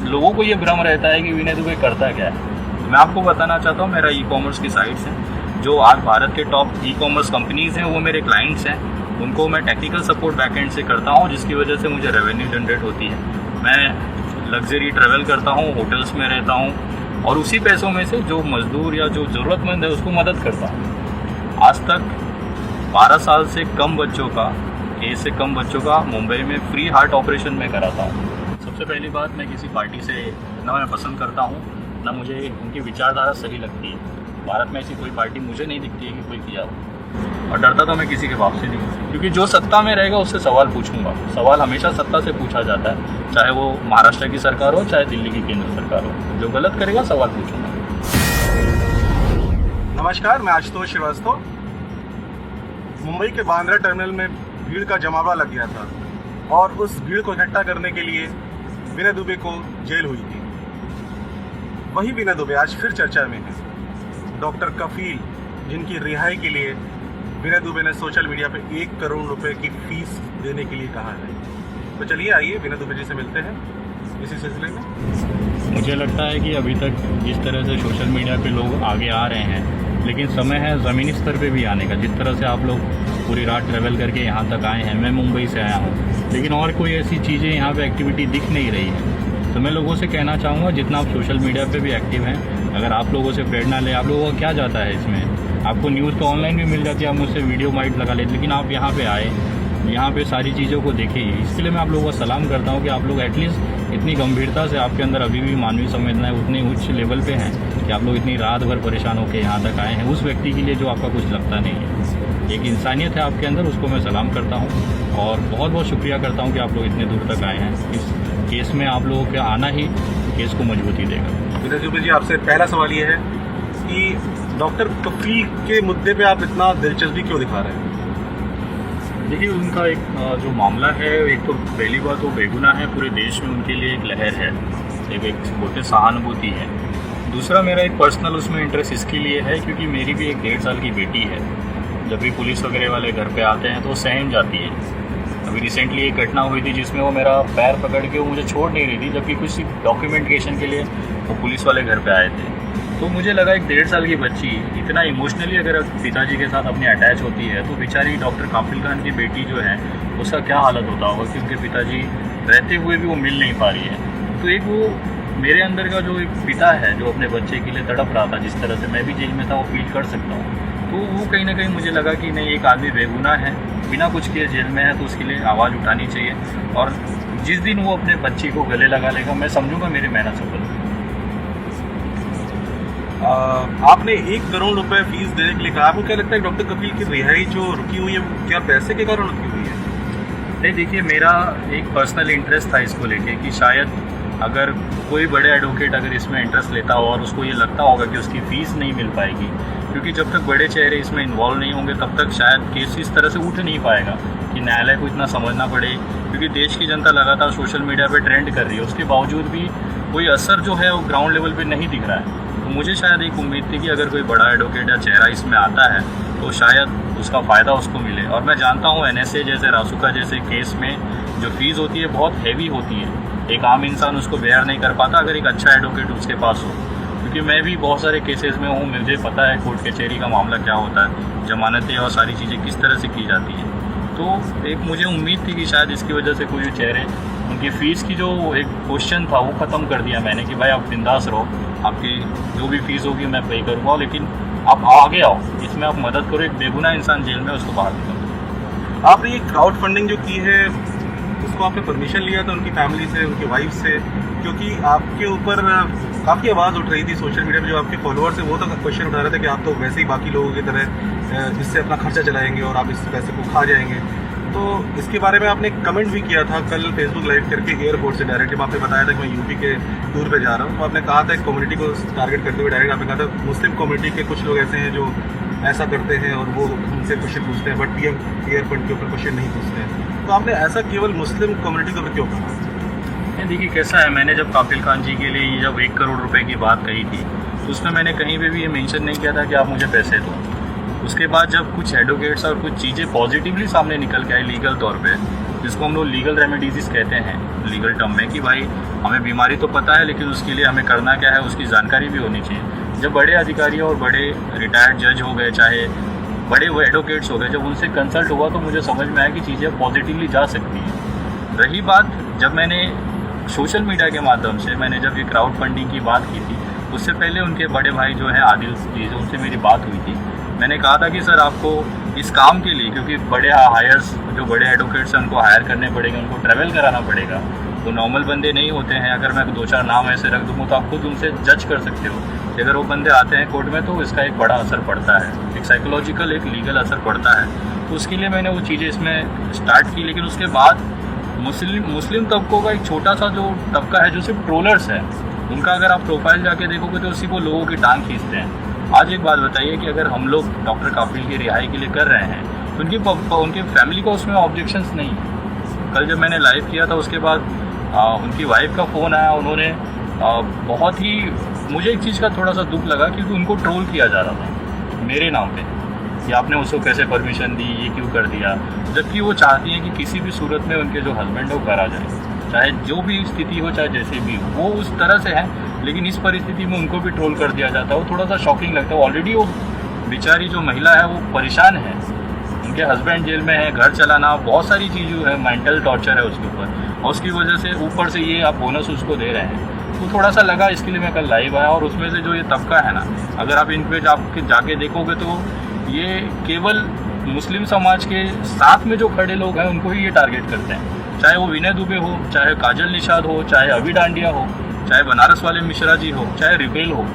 लोगों को ये भ्रम रहता है कि विनय दुबे करता क्या है। मैं आपको बताना चाहता हूँ, मेरा ई कॉमर्स की साइट्स हैं, जो आज भारत के टॉप ई कॉमर्स कंपनीज़ हैं वो मेरे क्लाइंट्स हैं। उनको मैं टेक्निकल सपोर्ट बैकएंड से करता हूँ, जिसकी वजह से मुझे रेवेन्यू जनरेट होती है। मैं लग्जरी ट्रैवल करता हूँ, होटल्स में रहता हूँ, और उसी पैसों में से जो मज़दूर या जो ज़रूरतमंद है उसको मदद करता हूँ। आज तक 12 साल से कम बच्चों का, एज से कम बच्चों का मुंबई में फ्री हार्ट ऑपरेशन में कराता हूँ। सबसे पहली बात, मैं किसी पार्टी से ना मैं पसंद करता हूँ, ना मुझे उनकी विचारधारा सही लगती है। भारत में ऐसी कोई पार्टी मुझे नहीं दिखती है कि कोई किया हो, और डरता तो मैं किसी के बाप से नहीं हूँ, क्योंकि जो सत्ता में रहेगा उससे सवाल पूछूंगा। सवाल हमेशा सत्ता से पूछा जाता है, चाहे वो महाराष्ट्र की सरकार हो चाहे दिल्ली की केंद्र सरकार हो। जो गलत करेगा सवाल पूछूंगा। नमस्कार, मैं आशुतोष श्रीवास्तव। मुंबई के बांद्रा टर्मिनल में भीड़ का जमावड़ा लग गया था, और उस भीड़ को इकट्ठा करने के लिए विनय दुबे को जेल हुई थी। वही विनय दुबे आज फिर चर्चा में है। डॉक्टर कफील, जिनकी रिहाई के लिए विनय दुबे ने सोशल मीडिया पे 1 करोड़ रुपए की फीस देने के लिए कहा है। तो चलिए आइए विनय दुबे जी से मिलते हैं इसी सिलसिले में। मुझे लगता है कि अभी तक जिस तरह से सोशल मीडिया पे लोग आगे आ रहे हैं, लेकिन समय है ज़मीनी स्तर पे भी आने का। जिस तरह से आप लोग पूरी रात ट्रैवल करके यहाँ तक आए हैं, मैं मुंबई से आया हूँ, लेकिन और कोई ऐसी चीज़ें यहाँ पे एक्टिविटी दिख नहीं रही है। तो मैं लोगों से कहना चाहूँगा, जितना आप सोशल मीडिया पे भी एक्टिव हैं, अगर आप लोगों से प्रेरणा ले, आप लोगों का क्या जाता है इसमें। आपको न्यूज़ तो ऑनलाइन भी मिल जाती है, आप मुझसे वीडियो माइट लगा लेते, लेकिन आप यहाँ पे आए, यहाँ पे सारी चीज़ों को देखिए। इसके लिए मैं आप लोगों का सलाम करता हूँ कि आप लोग एटलीस्ट इतनी गंभीरता से, आपके अंदर अभी भी मानवीय संवेदनाएं उतनी उच्च लेवल पे हैं कि आप लोग इतनी रात भर परेशान होकर यहाँ तक आए हैं। उस व्यक्ति के लिए जो आपका कुछ लगता नहीं है, एक इंसानियत है आपके अंदर, उसको मैं सलाम करता हूँ और बहुत बहुत शुक्रिया करता हूँ कि आप लोग इतने दूर तक आए हैं। इस केस में आप लोगों का आना ही केस को मजबूती देगा। विनय दुबे जी, आपसे पहला सवाल ये है कि डॉक्टर कफील के मुद्दे पे आप इतना दिलचस्पी क्यों दिखा रहे हैं? देखिए, उनका एक जो मामला है, एक तो पहली बात वो बेगुनाह है, पूरे देश में उनके लिए एक लहर है, एक बोलते सहानुभूति है। दूसरा, मेरा एक पर्सनल उसमें इंटरेस्ट इसके लिए है क्योंकि मेरी भी एक 1.5 साल की बेटी है। जब भी पुलिस वगैरह वाले घर पे आते हैं तो वो सहम जाती है। अभी रिसेंटली एक घटना हुई थी जिसमें वो मेरा पैर पकड़ के वो मुझे छोड़ नहीं रही थी, जबकि कुछ डॉक्यूमेंटेशन के लिए वो पुलिस वाले घर पे आए थे। तो मुझे लगा एक 1.5 साल की बच्ची इतना इमोशनली अगर पिताजी के साथ अपनी अटैच होती है, तो बेचारी डॉक्टर काफिल खान की बेटी जो है उसका क्या हालत होता होगा कि उनके पिताजी रहते हुए भी वो मिल नहीं पा रही है। तो एक वो मेरे अंदर का जो एक पिता है जो अपने बच्चे के लिए तड़प रहा था, जिस तरह से मैं भी जेल में था, वो फील कर सकता हूँ। तो वो कहीं ना कहीं मुझे लगा कि नहीं, एक आदमी बेगुनाह है, बिना कुछ किए जेल में है, तो उसके लिए आवाज़ उठानी चाहिए। और जिस दिन वो अपने बच्ची को गले लगा लेगा, मैं समझूंगा मेरी मेहनत सफल। आपने 1 करोड़ रुपए फीस देने के लिए कहा, आपको क्या लगता है डॉक्टर कफील की रिहाई जो रुकी हुई है, क्या पैसे के कारण रुकी हुई है? नहीं, देखिए, मेरा एक पर्सनल इंटरेस्ट था इसको लेके कि शायद अगर कोई बड़े एडवोकेट अगर इसमें इंटरेस्ट लेता हो और उसको ये लगता होगा कि उसकी फ़ीस नहीं मिल पाएगी, क्योंकि जब तक बड़े चेहरे इसमें इन्वॉल्व नहीं होंगे तब तक शायद केस इस तरह से उठ नहीं पाएगा कि न्यायालय को इतना समझना पड़े। क्योंकि देश की जनता लगातार सोशल मीडिया पे ट्रेंड कर रही है, उसके बावजूद भी कोई असर जो है वो ग्राउंड लेवल पे नहीं दिख रहा है। तो मुझे शायद एक उम्मीद थी कि अगर कोई बड़ा एडवोकेट या चेहरा इसमें आता है तो शायद उसका फ़ायदा उसको मिले। और मैं जानता हूँ NSA जैसे, रासुका जैसे केस में जो फीस होती है बहुत हैवी होती है, एक आम इंसान उसको बेयर नहीं कर पाता अगर एक अच्छा एडवोकेट उसके पास हो। क्योंकि मैं भी बहुत सारे केसेस में हूँ, मुझे पता है कोर्ट कचहरी का मामला क्या होता है, जमानतें और सारी चीज़ें किस तरह से की जाती हैं। तो एक मुझे उम्मीद थी कि शायद इसकी वजह से कोई चेहरे उनकी फ़ीस की जो एक क्वेश्चन था वो ख़त्म कर दिया मैंने कि भाई आप बिंदास रहो, आपकी जो भी फ़ीस होगी मैं पे करूँगा, लेकिन आप आगे आओ, इसमें आप मदद करो। एक बेगुनाह इंसान जेल में, उसको बाहर निकालो। आपने ये क्राउड फंडिंग जो की है, उसको आपने परमिशन लिया था उनकी फैमिली से, उनकी वाइफ से? क्योंकि आपके ऊपर काफ़ी आवाज़ उठ रही थी सोशल मीडिया पे, जो आपके फॉलोअर्स हैं वो तो क्वेश्चन उठा रहे थे कि आप तो वैसे ही बाकी लोगों की तरह इससे अपना खर्चा चलाएंगे और आप इस पैसे को खा जाएंगे। तो इसके बारे में आपने कमेंट भी किया था कल फेसबुक लाइव करके एयरपोर्ट से डायरेक्ट, जब आपने बताया था कि मैं यूपी के टूर पे जा रहा हूँ। तो आपने कहा था एक कम्युनिटी को टारगेट करते हुए डायरेक्ट आपने कहा था मुस्लिम कम्युनिटी के कुछ लोग ऐसे हैं जो ऐसा करते हैं और वो उनसे क्वेश्चन पूछते हैं, बट PM एयरपोर्ट के ऊपर क्वेश्चन नहीं पूछते हैं। तो आपने ऐसा केवल मुस्लिम कम्युनिटी के ऊपर क्यों कहा? देखिए, कैसा है, मैंने जब काफिल खान जी के लिए जब 1 करोड़ रुपए की बात कही थी तो उसमें मैंने कहीं पे भी ये मेंशन नहीं किया था कि आप मुझे पैसे दो। उसके बाद जब कुछ एडवोकेट्स और कुछ चीज़ें पॉजिटिवली सामने निकल के आई लीगल तौर पे, जिसको हम लोग लीगल रेमेडीज कहते हैं, लीगल टर्म में कि भाई हमें बीमारी तो पता है, लेकिन उसके लिए हमें करना क्या है उसकी जानकारी भी होनी चाहिए। जब बड़े अधिकारी और बड़े रिटायर्ड जज हो गए, चाहे बड़े वो एडवोकेट्स हो गए, जब उनसे कंसल्ट हुआ तो मुझे समझ में आया कि चीज़ें पॉजिटिवली जा सकती हैं। रही बात, जब मैंने सोशल मीडिया के माध्यम से मैंने जब ये क्राउड फंडिंग की बात की थी, उससे पहले उनके बड़े भाई जो हैं आदिल जी, जो उनसे मेरी बात हुई थी, मैंने कहा था कि सर आपको इस काम के लिए, क्योंकि बड़े हायर्स जो बड़े एडवोकेट्स हैं उनको हायर करने पड़ेंगे, उनको ट्रैवल कराना पड़ेगा, तो नॉर्मल बंदे नहीं होते हैं। अगर मैं 2-4 नाम ऐसे रख दूँगा तो आप खुद उनसे जज कर सकते हो कि अगर वो बंदे आते हैं कोर्ट में तो इसका एक बड़ा असर पड़ता है, एक साइकोलॉजिकल एक लीगल असर पड़ता है। तो उसके लिए मैंने वो चीज़ें इसमें स्टार्ट की। लेकिन उसके बाद मुस्लिम तबकों का एक छोटा सा जो तबका है जो सिर्फ ट्रोलर्स है, उनका अगर आप प्रोफाइल जाके देखोगे तो उसी वो लोगों की टांग खींचते हैं। आज एक बात बताइए कि अगर हम लोग डॉक्टर काफिल की रिहाई के लिए कर रहे हैं तो उनकी फैमिली का उसमें ऑब्जेक्शंस नहीं है। कल जब मैंने लाइव किया था उसके बाद उनकी वाइफ का फ़ोन आया, उन्होंने बहुत ही, मुझे एक चीज़ का थोड़ा सा दुख लगा क्योंकि उनको ट्रोल किया जा रहा था मेरे नाम पे कि आपने उसको कैसे परमिशन दी, ये क्यों कर दिया, जबकि वो चाहती हैं कि किसी भी सूरत में उनके जो हस्बैंड है वो करा जाए, चाहे जो भी स्थिति हो, चाहे जैसे भी हो, वो उस तरह से है। लेकिन इस परिस्थिति में उनको भी ट्रोल कर दिया जाता है, वो थोड़ा सा शॉकिंग लगता है। ऑलरेडी वो बेचारी जो महिला है वो परेशान है, उनके हस्बैंड जेल में है, घर चलाना, बहुत सारी चीज़ें है, मेंटल टॉर्चर है उसके ऊपर, और उसकी वजह से ऊपर से ये आप बोनस उसको दे रहे हैं। तो थोड़ा सा लगा, इसके लिए मैं कल लाइव आया। और उसमें से जो ये तबका है ना, अगर आप इन पे जाके देखोगे तो ये केवल मुस्लिम समाज के साथ में जो खड़े लोग हैं उनको ही ये टारगेट करते हैं, चाहे वो विनय दुबे हो, चाहे काजल निषाद हो, चाहे अभी डांडिया हो, चाहे बनारस वाले मिश्रा जी हो, चाहे रिपेल हो।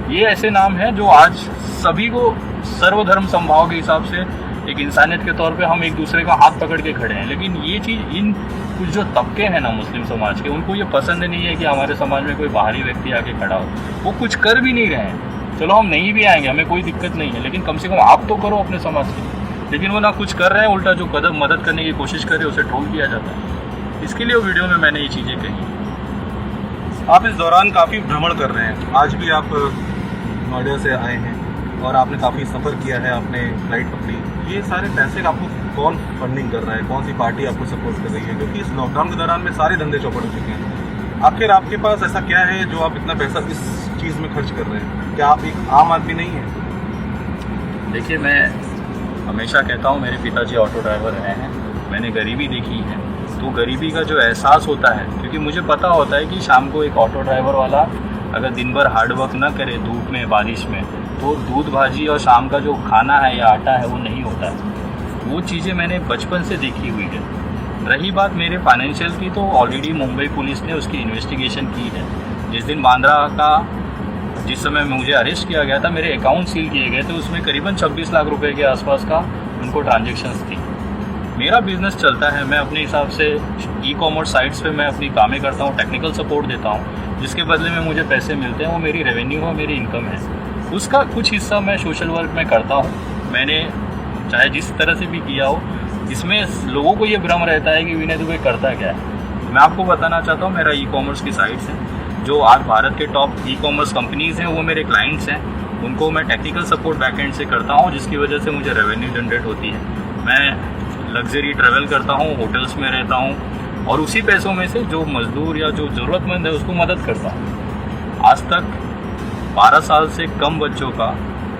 ये ऐसे नाम हैं जो आज सभी को सर्वधर्म समभाव के हिसाब से एक इंसानियत के तौर पे हम एक दूसरे का हाथ पकड़ के खड़े हैं। लेकिन ये चीज़, इन कुछ जो तबके हैं ना मुस्लिम समाज के, उनको ये पसंद नहीं है कि हमारे समाज में कोई बाहरी व्यक्ति आके खड़ा हो। वो कुछ कर भी नहीं रहे हैं, चलो हम नहीं भी आएंगे, हमें कोई दिक्कत नहीं है, लेकिन कम से कम आप तो करो अपने समाज के लिए। लेकिन वो ना कुछ कर रहे हैं, उल्टा जो कदम मदद करने की कोशिश करे उसे ट्रोल किया जाता है। इसके लिए वो वीडियो में मैंने ये चीज़ें कही। आप इस दौरान काफ़ी भ्रमण कर रहे हैं, आज भी आप नोएडा से आए हैं और आपने काफ़ी सफ़र किया है, आपने फ्लाइट पकड़ी। ये सारे पैसे आपको कौन फंडिंग कर रहा है, कौन सी पार्टी आपको सपोर्ट कर रही है? क्योंकि इस लॉकडाउन के दौरान में सारे धंधे चौपट हो चुके हैं। आखिर आपके पास ऐसा क्या है जो आप इतना पैसा इस चीज़ में खर्च कर रहे हैं? क्या आप एक आम आदमी नहीं हैं? देखिए, मैं हमेशा कहता हूँ, मेरे पिताजी ऑटो ड्राइवर रहे हैं, मैंने गरीबी देखी है। तो गरीबी का जो एहसास होता है, क्योंकि मुझे पता होता है कि शाम को एक ऑटो ड्राइवर वाला अगर दिन भर हार्डवर्क ना करे धूप में बारिश में, तो दूध भाजी और शाम का जो खाना है या आटा है वो नहीं होता है। वो चीज़ें मैंने बचपन से देखी हुई है। रही बात मेरे फाइनेंशियल की, तो ऑलरेडी मुंबई पुलिस ने उसकी इन्वेस्टिगेशन की है। जिस दिन बांद्रा का, जिस समय मुझे अरेस्ट किया गया था, मेरे अकाउंट सील किए गए थे, उसमें करीबन 26 लाख रुपए के आसपास का उनको ट्रांजैक्शंस थी। मेरा बिजनेस चलता है, मैं अपने हिसाब से ई-कॉमर्स साइट्स पे मैं अपनी कामें करता हूँ, टेक्निकल सपोर्ट देता हूँ, जिसके बदले में मुझे पैसे मिलते हैं, वो मेरी रेवेन्यू है, मेरी इनकम है। उसका कुछ हिस्सा मैं सोशल वर्क में करता हूँ। मैंने चाहे जिस तरह से भी किया हो, इसमें लोगों को ये भ्रम रहता है कि विनय दुबे करता क्या है। मैं आपको बताना चाहता हूँ, मेरा ई-कॉमर्स की साइट्स हैं, जो आज भारत के टॉप ई-कॉमर्स कंपनीज़ हैं, वो मेरे क्लाइंट्स हैं। उनको मैं टेक्निकल सपोर्ट बैकएंड से करता हूँ, जिसकी वजह से मुझे रेवेन्यू जनरेट होती है। मैं लग्जरी ट्रैवल करता हूँ, होटल्स में रहता हूँ, और उसी पैसों में से जो मजदूर या जो ज़रूरतमंद है उसको मदद करता हूँ। आज तक 12 साल से कम बच्चों का,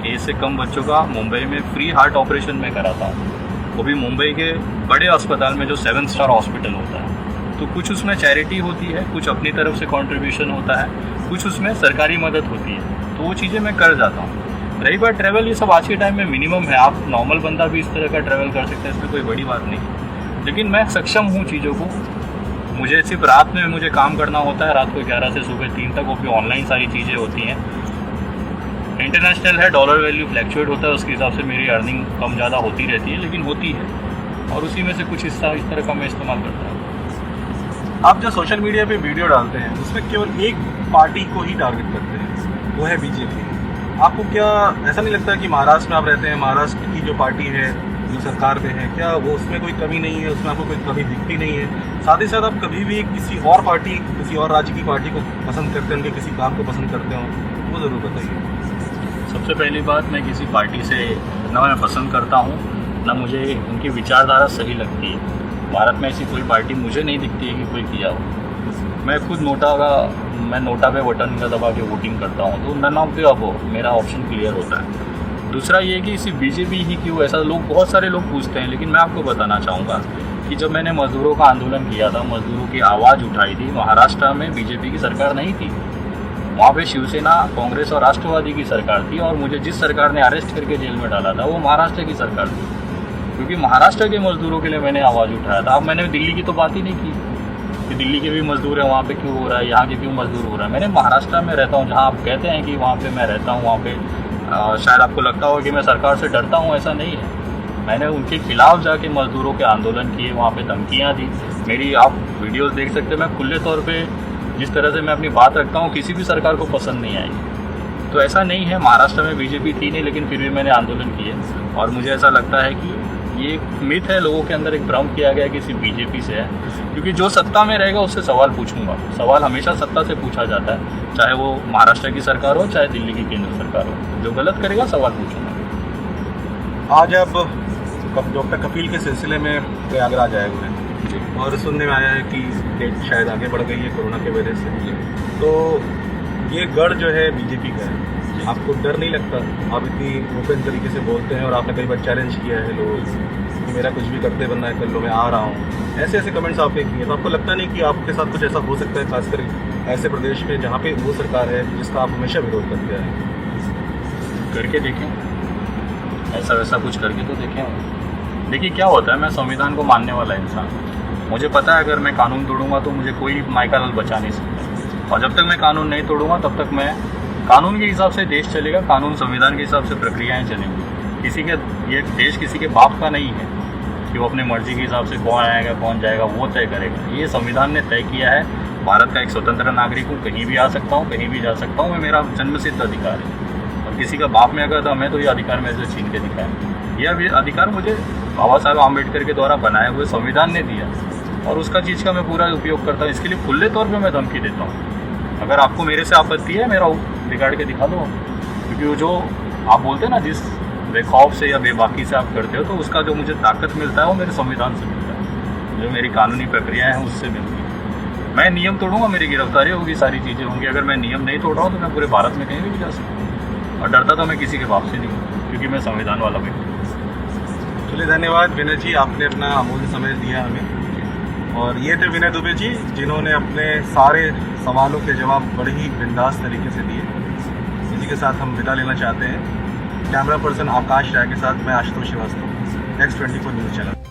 एज से कम बच्चों का मुंबई में फ्री हार्ट ऑपरेशन में कराता हूँ, वो भी मुंबई के बड़े अस्पताल में जो 7 स्टार हॉस्पिटल होता है। तो कुछ उसमें चैरिटी होती है, कुछ अपनी तरफ से कंट्रीब्यूशन होता है, कुछ उसमें सरकारी मदद होती है। तो वो चीज़ें मैं कर जाता हूँ। रही बात ट्रैवल, ये सब आज के टाइम में मिनिमम है, आप नॉर्मल बंदा भी इस तरह का ट्रैवल कर सकते हैं, इसमें कोई बड़ी बात नहीं। लेकिन मैं सक्षम हूँ चीज़ों को, मुझे सिर्फ रात में मुझे काम करना होता है, रात को 11 से सुबह 3 तक, वो भी ऑनलाइन सारी चीज़ें होती हैं। इंटरनेशनल है, डॉलर वैल्यू फ्लैक्चुएट होता है, उसके हिसाब से मेरी अर्निंग कम ज़्यादा होती रहती है, लेकिन होती है, और उसी में से कुछ हिस्सा इस तरह का मैं इस्तेमाल करता हूँ। आप जो सोशल मीडिया पे वीडियो डालते हैं उसमें केवल एक पार्टी को ही टारगेट करते हैं, वो है बीजेपी। आपको क्या ऐसा नहीं लगता कि महाराष्ट्र में आप रहते हैं, महाराष्ट्र की जो पार्टी है जो सरकार में है, क्या वो उसमें कोई कमी नहीं है, उसमें आपको कोई कमी दिखती नहीं है? साथ ही साथ आप कभी भी किसी और पार्टी, किसी और राज्य की पार्टी को पसंद करते हैं, उनके किसी काम को पसंद करते हो, वो ज़रूर बताइए। सबसे पहली बात, मैं किसी पार्टी से ना मैं पसंद करता हूँ, ना मुझे उनकी विचारधारा सही लगती है। भारत में ऐसी कोई पार्टी मुझे नहीं दिखती है कि कोई किया हो। मैं खुद नोटा पे बटन का दबा के वोटिंग करता हूँ, तो नन ऑफ द अबव मेरा ऑप्शन क्लियर होता है। दूसरा ये कि सिर्फ बीजेपी ही क्यों, ऐसा लोग बहुत सारे लोग पूछते हैं, लेकिन मैं आपको बताना चाहूँगा कि जब मैंने मजदूरों का आंदोलन किया था, मजदूरों की आवाज़ उठाई थी, महाराष्ट्र में बीजेपी की सरकार नहीं थी, वहाँ पे शिवसेना, कांग्रेस और राष्ट्रवादी की सरकार थी। और मुझे जिस सरकार ने अरेस्ट करके जेल में डाला था वो महाराष्ट्र की सरकार थी, क्योंकि महाराष्ट्र के मजदूरों के लिए मैंने आवाज़ उठाया था। अब मैंने दिल्ली की तो बात ही नहीं की कि दिल्ली के भी मजदूर हैं, वहाँ पे क्यों हो रहा है, यहाँ के क्यों मजदूर हो रहा है। मैंने महाराष्ट्र में रहता हूँ, जहाँ आप कहते हैं कि वहाँ पे मैं रहता हूँ, वहाँ पे शायद आपको लगता हो कि मैं सरकार से डरता हूँ, ऐसा नहीं है। मैंने उनके खिलाफ जाके मजदूरों के आंदोलन किए, वहाँ पे धमकियाँ दी। मेरी आप वीडियोस देख सकते हैं, मैं खुले तौर पे जिस तरह से मैं अपनी बात रखता हूँ किसी भी सरकार को पसंद नहीं आई। तो ऐसा नहीं है, महाराष्ट्र में बीजेपी थी नहीं, लेकिन फिर भी मैंने आंदोलन किए। और मुझे ऐसा लगता है कि ये एक मिथ है, लोगों के अंदर एक भ्रम किया गया कि सिर्फ बीजेपी से है, क्योंकि जो सत्ता में रहेगा उससे सवाल पूछूंगा। सवाल हमेशा सत्ता से पूछा जाता है, चाहे वो महाराष्ट्र की सरकार हो चाहे दिल्ली की केंद्र सरकार हो। जो गलत करेगा सवाल पूछूंगा। आज आप डॉक्टर कपिल के सिलसिले में प्रयागराज आए हुए हैं और सुनने में आया है कि डेट शायद आगे बढ़ गई है कोरोना की वजह से, तो ये गढ़ जो है बीजेपी का है। आपको डर नहीं लगता? आप इतनी ओपन तरीके से बोलते हैं और आपने कई बार चैलेंज किया है लोगों कि मेरा कुछ भी करते बनना है, कर लो, मैं आ रहा हूँ, ऐसे ऐसे कमेंट्स आपने किए। तो आपको लगता नहीं कि आपके साथ कुछ ऐसा हो सकता है, खासकर ऐसे प्रदेश में जहाँ पे वो सरकार है जिसका आप हमेशा विरोध करते हैं? करके देखें, ऐसा वैसा कुछ करके तो देखें। देखिए क्या होता है, मैं संविधान को मानने वाला इंसान, मुझे पता है अगर मैं कानून तोड़ूंगा तो मुझे कोई माइका लाल बचा नहीं सकता। और जब तक मैं कानून नहीं तोड़ूंगा तब तक मैं कानून के हिसाब से देश चलेगा, कानून संविधान के हिसाब से प्रक्रियाएं चलेंगी। किसी के ये देश किसी के बाप का नहीं है कि वो अपनी मर्जी के हिसाब से कौन आएगा कौन जाएगा वो तय करेगा। ये संविधान ने तय किया है। भारत का एक स्वतंत्र नागरिक हूँ, कहीं भी आ सकता हूँ, कहीं भी जा सकता हूँ, मेरा जन्मसिद्ध अधिकार है। और किसी का बाप में अगर दम है तो ये अधिकार मेरे से छीन के दिखाए। यह अधिकार मुझे बाबा साहब आम्बेडकर के द्वारा बनाए हुए संविधान ने दिया और उसका चीज़ का मैं पूरा उपयोग करता हूँ। इसके लिए खुले तौर पे मैं धमकी देता हूँ। अगर आपको मेरे से आपत्ति है, मेरा बिगाड़ के दिखा दो, क्योंकि वो जो आप बोलते हैं ना, जिस बेखौफ से या बेबाकी से आप करते हो, तो उसका जो मुझे ताकत मिलता है वो मेरे संविधान से मिलता है, जो मेरी कानूनी प्रक्रियाएँ हैं उससे मिलती है। मैं नियम तोड़ूंगा, मेरी गिरफ्तारी होगी, सारी चीज़ें होंगी। अगर मैं नियम नहीं तोड़ रहा हूँ तो मैं पूरे भारत में कहीं भी जा सकता हूँ। और डरता तो मैं किसी के बाप से नहीं हूँ, क्योंकि मैं संविधान वाला व्यक्ति हूँ। चलिए, धन्यवाद विनय जी, आपने अपना अमूल्य समय दिया हमें। और ये थे विनय दुबे जी, जिन्होंने अपने सारे सवालों के जवाब बड़े ही बिंदास तरीके से दिए। इसी के साथ हम विदा लेना चाहते हैं। कैमरा पर्सन आकाश राय के साथ मैं Ashutosh Srivastava, X24 news channel.